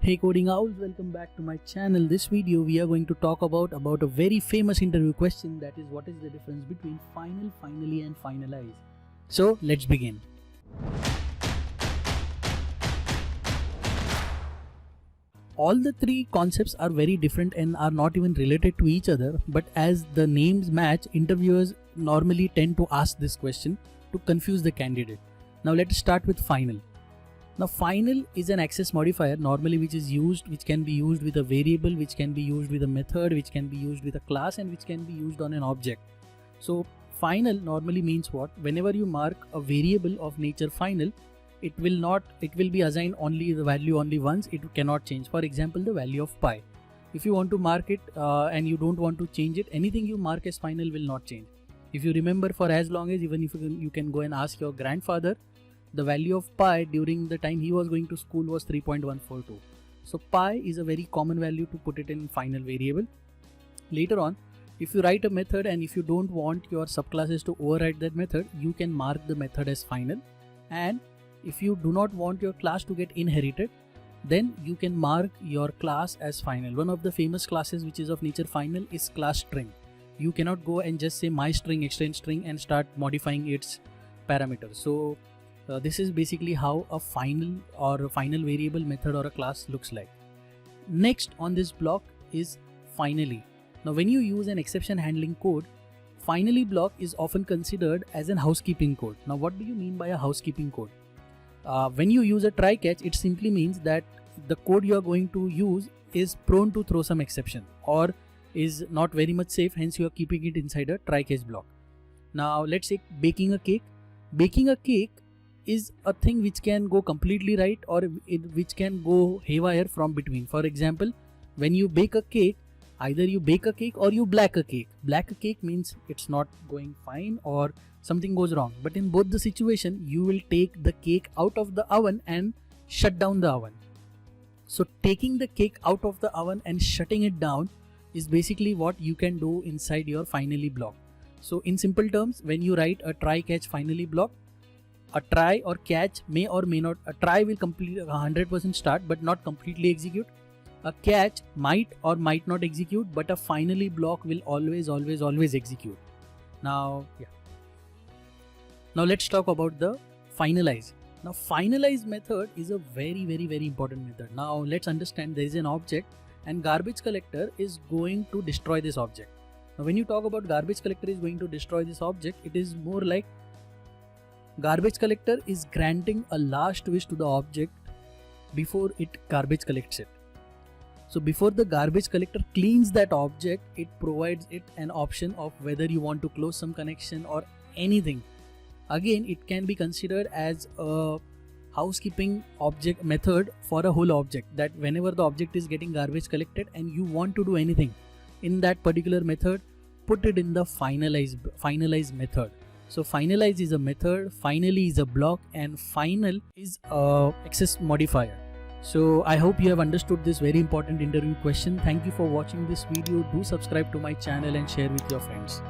Hey coding owls, welcome back to my channel. This video we are going to talk about a very famous interview question, that is what is the difference between final, finally and finalize. So let's begin. All the three concepts are very different and are not even related to each other, but as the names match, interviewers normally tend to ask this question to confuse the candidate. Now let's start with final. Now final is an access modifier normally which can be used with a variable, which can be used with a method, which can be used with a class, and which can be used on an object. So final normally means what? Whenever you mark a variable of nature final, it will be assigned only the value only once, it cannot change. For example, the value of pi. If you want to mark it and you don't want to change it, anything you mark as final will not change. If you remember, for as long as even if you can go and ask your grandfather, the value of pi during the time he was going to school was 3.142. So pi is a very common value to put it in final variable. Later on, if you write a method and if you don't want your subclasses to override that method, you can mark the method as final. And if you do not want your class to get inherited, then you can mark your class as final. One of the famous classes which is of nature final is class string. You cannot go and just say my string extend string and start modifying its parameters. So this is basically how a final or a final variable method or a class looks like. Next on this block is finally. Now when you use an exception handling code, finally block is often considered as an housekeeping code. Now what do you mean by a housekeeping code? When you use a try catch, it simply means that the code you are going to use is prone to throw some exception or is not very much safe, hence you are keeping it inside a try catch block. Now let's say baking a cake. Baking a cake is a thing which can go completely right or which can go haywire from between. For example, when you bake a cake, either you bake a cake or you black a cake. Black a cake means it's not going fine or something goes wrong. But in both the situation, you will take the cake out of the oven and shut down the oven. So taking the cake out of the oven and shutting it down is basically what you can do inside your finally block. So in simple terms, when you write a try catch finally block, a try or catch may or may not, a try will complete 100% start but not completely execute. A catch might or might not execute, but a finally block will always execute. Now let's talk about the finalize. Now finalize method is a very important method. Now let's understand there is an object and garbage collector is going to destroy this object. Now when you talk about garbage collector is going to destroy this object, it is more like garbage collector is granting a last wish to the object before it garbage collects it. So before the garbage collector cleans that object, it provides it an option of whether you want to close some connection or anything. Again, it can be considered as a housekeeping object method for a whole object, that whenever the object is getting garbage collected and you want to do anything in that particular method, put it in the finalize method. So finalize is a method, finally is a block, and final is a access modifier. So I hope you have understood this very important interview question. Thank you for watching this video. Do subscribe to my channel and share with your friends.